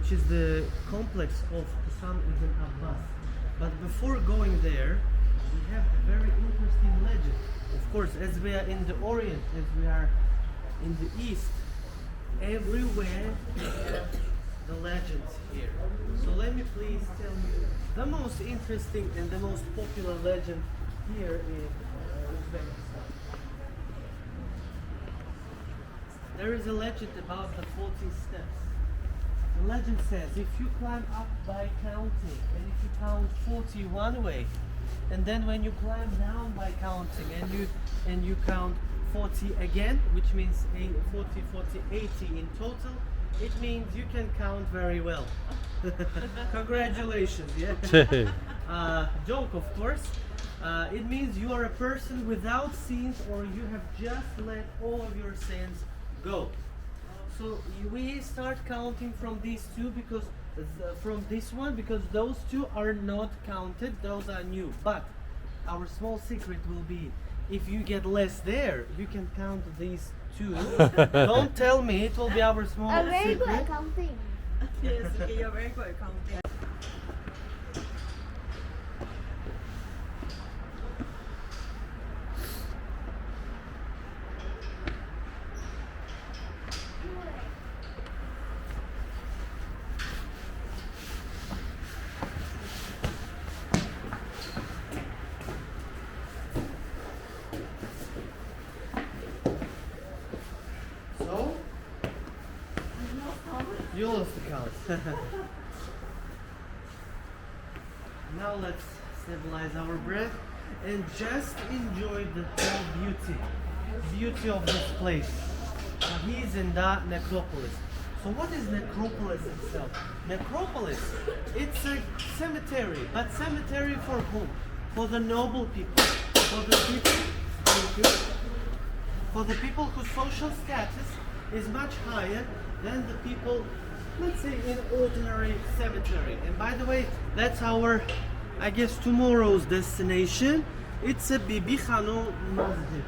which is the complex of Ibn Abbas. But before going there, we have a very interesting legend. Of course, as we are in the Orient, as we are in the East, everywhere we have the legends here. So let me please tell you the most interesting and the most popular legend here in Uzbekistan. There is a legend about the 40 steps. The legend says if you climb up by counting, and if you count 40 one way, and then when you climb down by counting and you count 40 again, which means 40, 40, 80 in total, it means you can count very well. Congratulations, yeah. Joke, of course. It means you are a person without sins, or you have just let all of your sins go. So we start counting from these two because from this one, because those two are not counted, those are new. But our small secret will be, if you get less there, you can count these two. Don't tell me, it will be our small secret. I'm very good at counting. Yes, okay, you're very good at counting. So, you lost the count. Now let's stabilize our breath and just enjoy the whole beauty of this place. Shah-i-Zinda Necropolis. So what is necropolis itself? Necropolis, it's a cemetery, but cemetery for whom? For the noble people, for the people, thank you, for the people whose social status is much higher than the people, let's say, in ordinary cemetery. And by the way, that's our, I guess, tomorrow's destination. It's a Bibi Khanum Masjid,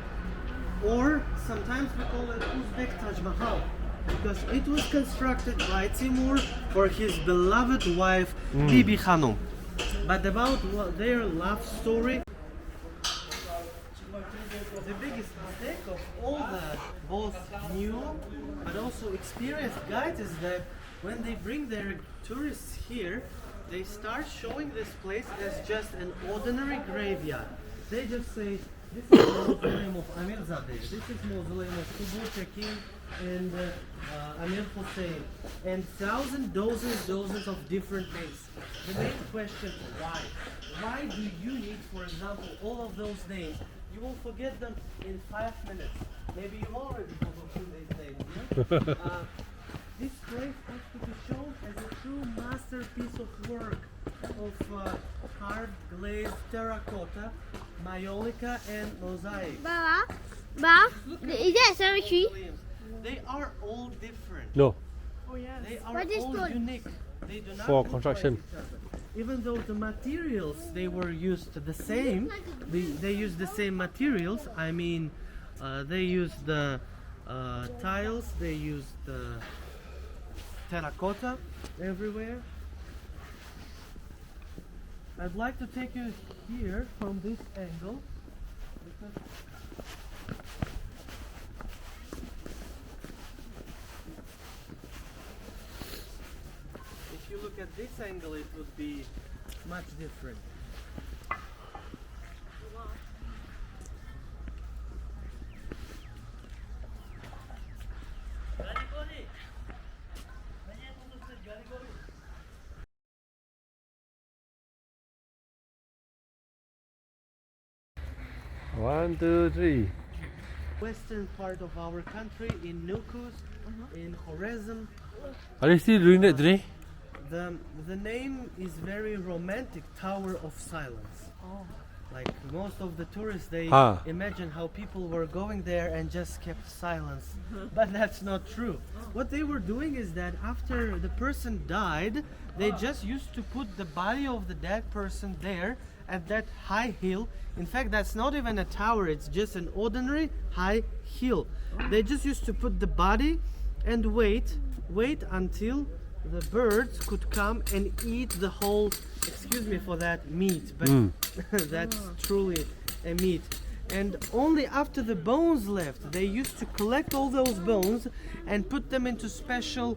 or sometimes we call it Uzbek Taj Mahal, because it was constructed by Timur for his beloved wife Bibi Khanum. But about their love story, the biggest mistake of all the both new but also experienced guides is that when they bring their tourists here, they start showing this place as just an ordinary graveyard. They just say, this is the mausoleum of Amir Zadeh, this is mausoleum of Kubur King and Amir Hussein, and dozens of different names. The main question, why? Why do you need, for example, all of those names? You will forget them in 5 minutes. Maybe you already forgot these names. Yeah? This place has to be shown as a true masterpiece of work of carved, glazed terracotta, maiolica, and mosaic. Baba, is that a cemetery? They are all different. No, Oh yes. They are What is all good? unique. They do not For look construction. like each other. Even though the materials they were used the same, they used the same materials. I mean, they used the tiles, they used the terracotta everywhere. I'd like to take you here from this angle because if you look at this angle, it would be much different. One, two, three. Western part of our country, in Nukus, in Khorazm. Are they still doing that today? The name is very romantic, Tower of Silence. Like most of the tourists, they imagine how people were going there and just kept silence. But that's not true. What they were doing is that after the person died, they just used to put the body of the dead person there at that high hill. In fact, that's not even a tower, it's just an ordinary high hill. They just used to put the body and wait until the birds could come and eat the whole, excuse me for that, meat, but that's truly a meat. And only after the bones left, they used to collect all those bones and put them into special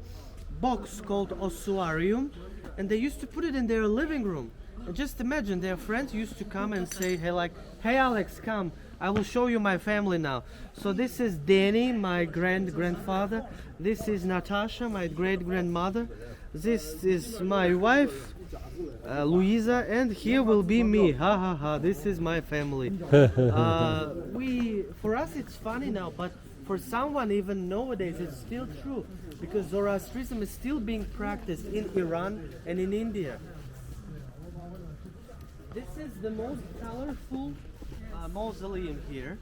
box called ossuarium, and they used to put it in their living room. And just imagine, their friends used to come and say, hey Alex, come, I will show you my family now. So this is Danny, my grandfather. This is Natasha, my great-grandmother. This is my wife, Louisa, and here will be me. Ha ha ha, this is my family. For us it's funny now, but for someone even nowadays it's still true, because Zoroastrianism is still being practiced in Iran and in India. This is the most colorful mausoleum here.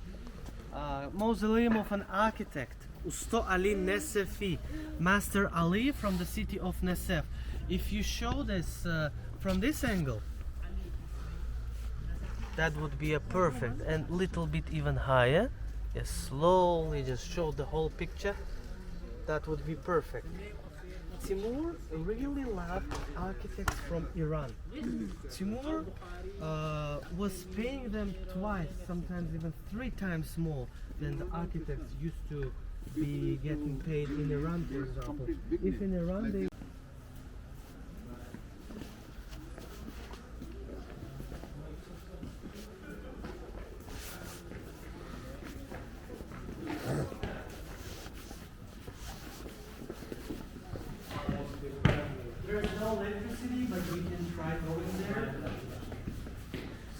Mausoleum of an architect, Usta Ali Nesefi, Master Ali from the city of Nesef. If you show this from this angle, that would be a perfect, and little bit even higher. Yes, slowly just show the whole picture. That would be perfect. Timur really loved architects from Iran. Timur was paying them twice, sometimes even 3 times more than the architects used to be getting paid in Iran, for example. If in Iran they There's no electricity, but we can try going there.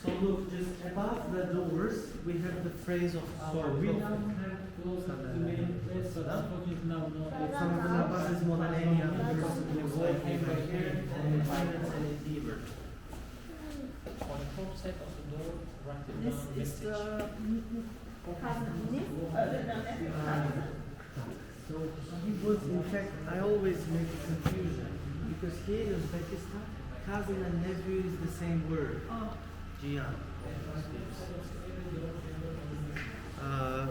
So look, just above the doors, we have the phrase of our This is the So he was, in fact, I always make confusion, because here in Uzbekistan, cousin and nephew is the same word. Jian.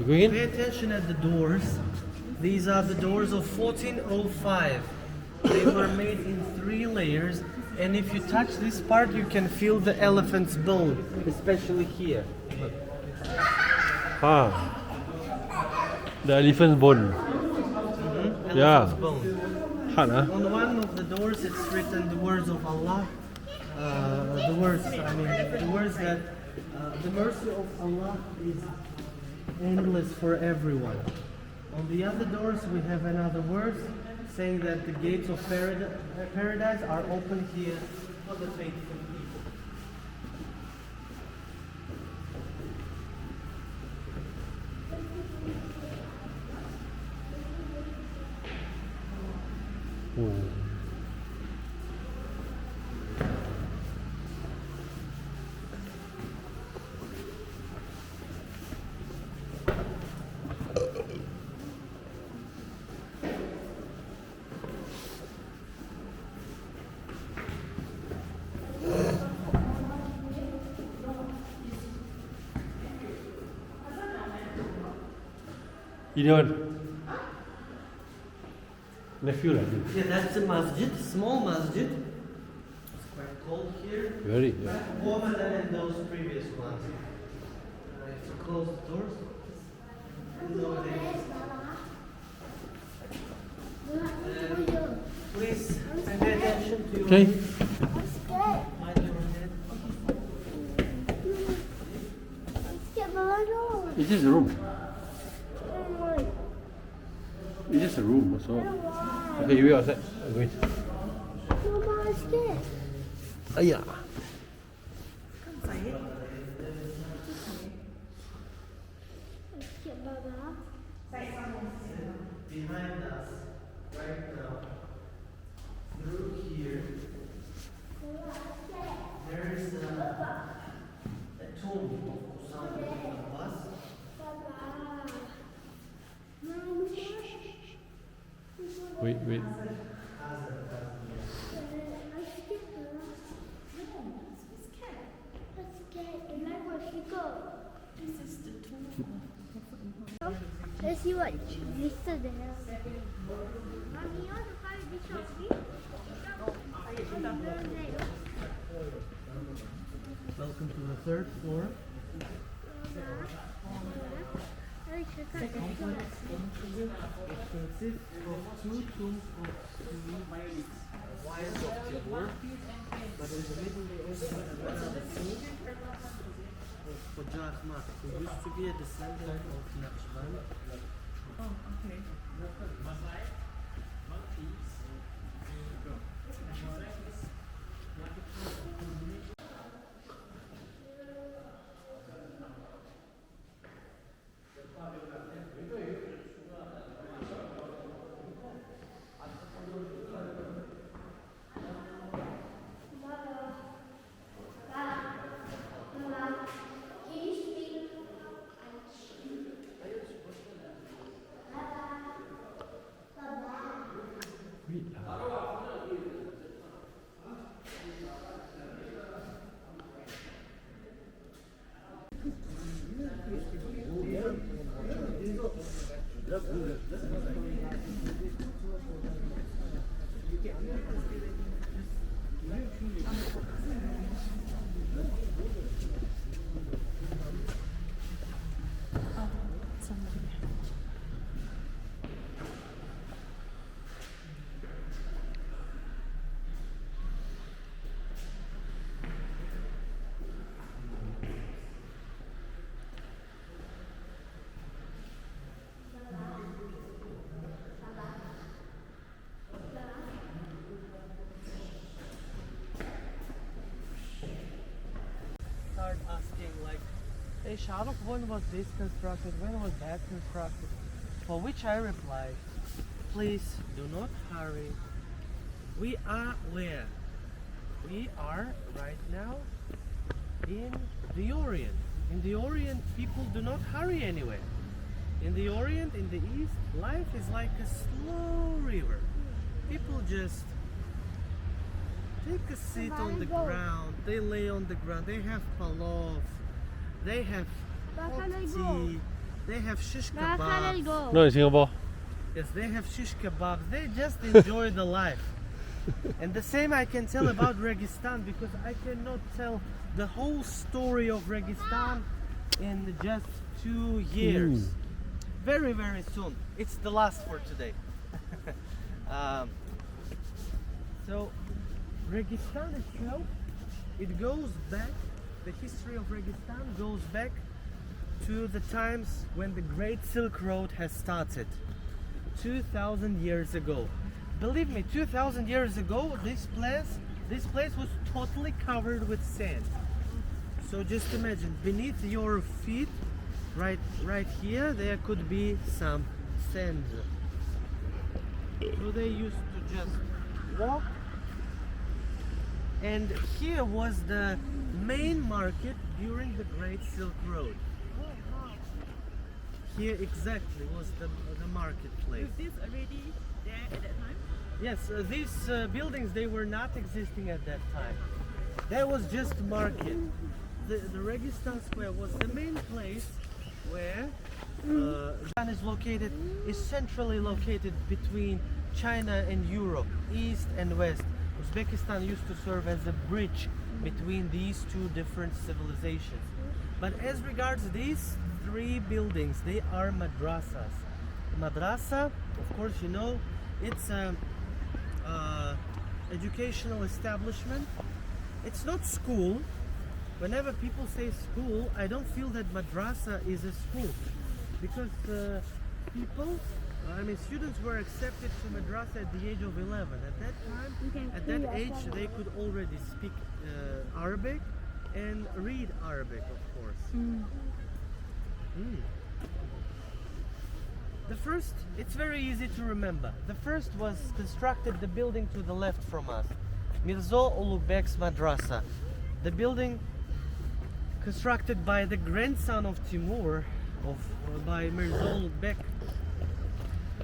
Pay attention at the doors. These are the doors of 1405. They were made in 3 layers, and if you touch this part, you can feel the elephant's bone, especially here. Look. The elephant's bone. Elephant's bone. Hard, huh? On one of the doors, it's written the words of Allah. The words that the mercy of Allah is endless for everyone. On the other doors, we have another words saying that the gates of paradise are open here for the faithful people. Idiot. Nephew, I think. Yeah, that's a masjid, small masjid. It's quite cold here. Very. Warmer than in those previous ones. I have to close the doors. Please pay attention to your Okay. mind your head. It's just a room. It's just a room, so. Okay, you wait outside. I'm going. Yeah. Behind us, right now, through here, there is a tomb of Usama ibn Abbas. Wait. Let's see what listed there. Mommy, you want to buy this shopping? Welcome to the third floor. It consists of two tombs of two wives of Timur, but in the middle they also have another tomb of Qajar Ahmad, who used to be a descendant of Naqshband. Oh, okay. Start asking like, hey Shahrukh, when was this constructed? When was that constructed? For which I reply, please do not hurry. We are where? We are right now in the Orient. In the Orient, people do not hurry anywhere. In the Orient, in the East, life is like a slow river. People just take a seat on the ground, they lay on the ground, they have palov, they have hot tea, they have shish kebabs. No, in Singapore. Yes, they have shish kebabs, they just enjoy the life. And the same I can tell about Registan, because I cannot tell the whole story of Registan in just 2 years. Very, very soon. It's the last for today. So Registan itself, it goes back, the history of Registan goes back to the times when the Great Silk Road has started, 2,000 years ago. Believe me, 2,000 years ago, this place was totally covered with sand. So just imagine, beneath your feet, right here, there could be some sand. So they used to just walk. And here was the main market during the Great Silk Road. Here exactly was the marketplace. Was this already there at that time? Yes, these buildings, they were not existing at that time. There was just market. The Registan Square was the main place where Uzbekistan is located, is centrally located between China and Europe, East and West. Uzbekistan used to serve as a bridge between these two different civilizations. But as regards these three buildings, they are madrasas. Madrasa, of course, you know, it's an educational establishment. It's not school. Whenever people say school, I don't feel that madrasa is a school, because students were accepted to madrasa at the age of 11. At that time, at that age, they could already speak Arabic and read Arabic, of course. The first, it's very easy to remember. The first was constructed, the building to the left from us, Mirzo Ulugh-Beg's Madrasa. The building constructed by the grandson of Timur, by Mirzo Ulugh-Beg.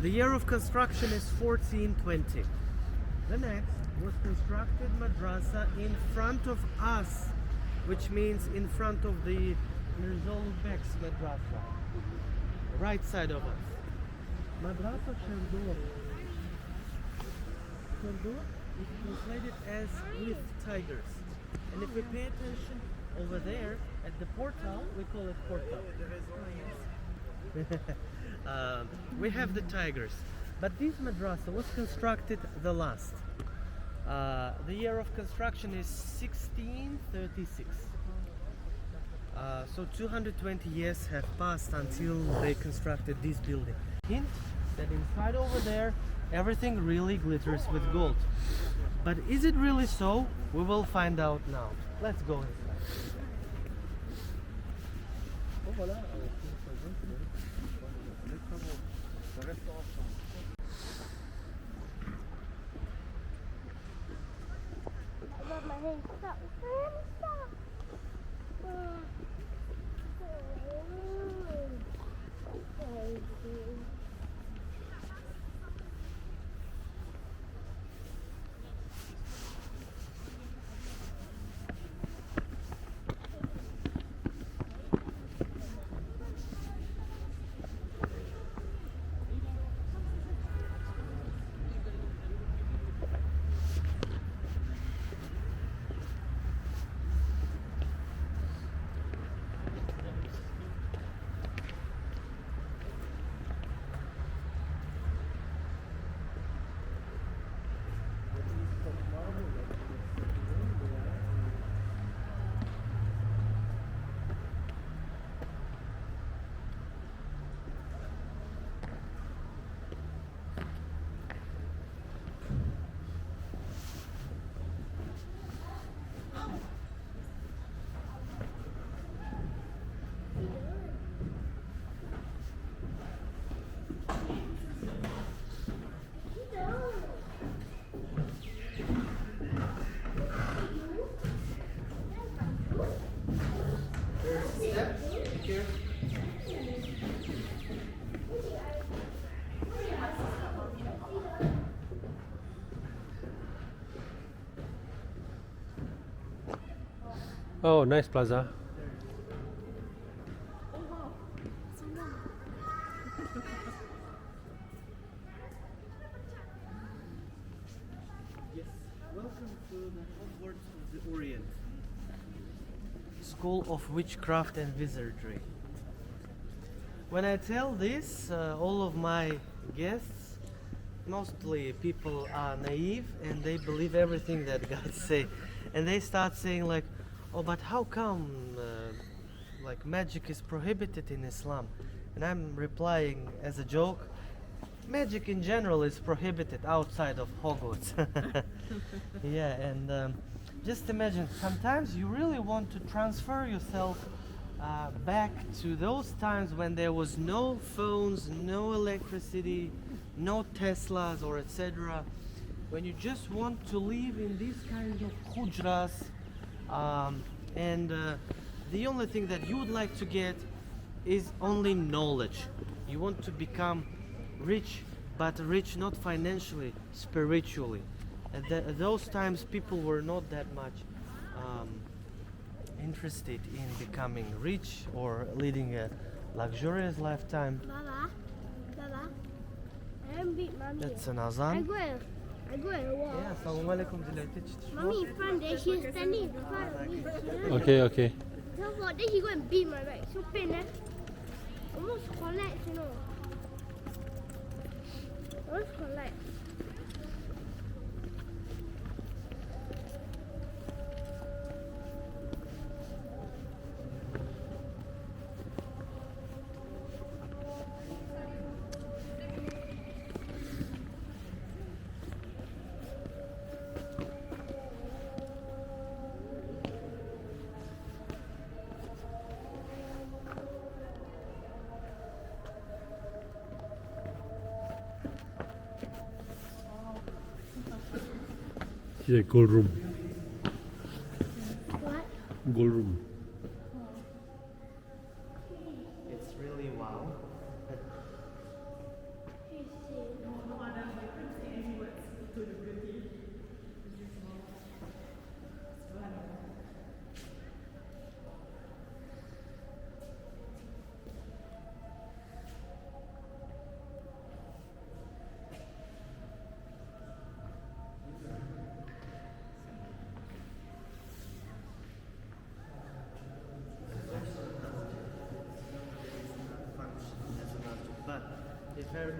The year of construction is 1420. The next was constructed madrasa in front of us, which means in front of the Mirzo Ulugh-Beg's madrasa, right side of us. Madrasa Shandur. Shandur is translated as with tigers. And if we pay attention, over there at the portal, we call it portal. We have the tigers, but this madrasa was constructed the last. The year of construction is 1636. So 220 years have passed until they constructed this building. Hint that inside over there everything really glitters with gold. But is it really so? We will find out now. Let's go inside. My hand stuck. Oh, nice plaza. Yes, welcome to the Hogwarts of the Orient, School of Witchcraft and Wizardry. When I tell this, all of my guests, mostly people are naive and they believe everything that God say, and they start saying like, "Oh, but how come like magic is prohibited in Islam?" And I'm replying as a joke, magic in general is prohibited outside of Hogwarts. Yeah, and just imagine, sometimes you really want to transfer yourself back to those times when there was no phones, no electricity, no Teslas or etc. When you just want to live in these kinds of hujras, and the only thing that you would like to get is only knowledge. You want to become rich, but rich not financially, spiritually. At those times, people were not that much interested in becoming rich or leading a luxurious lifetime. Baba, Baba, I don't beat mommy. That's an I azan. go and walk. Yeah, assalamu alaikum dileğiyle. Mommy in front there, she's standing in front of me. Okay, okay. So what? Then she go and beat my back. So pain, eh? Almost collapse, you know. Almost collapse. It's a gold room. What? Gold room. It's really wow.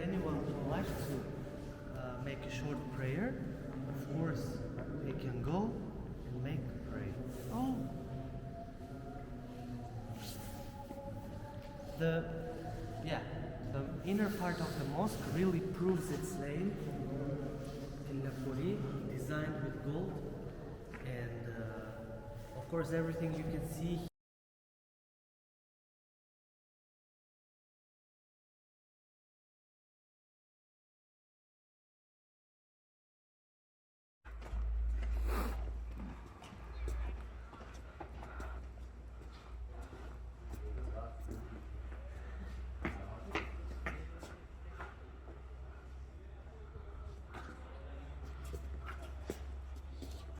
anyone would like to make a short prayer, of course, they can go and make prayer. Oh, the inner part of the mosque really proves its name. Designed with gold, and of course everything you can see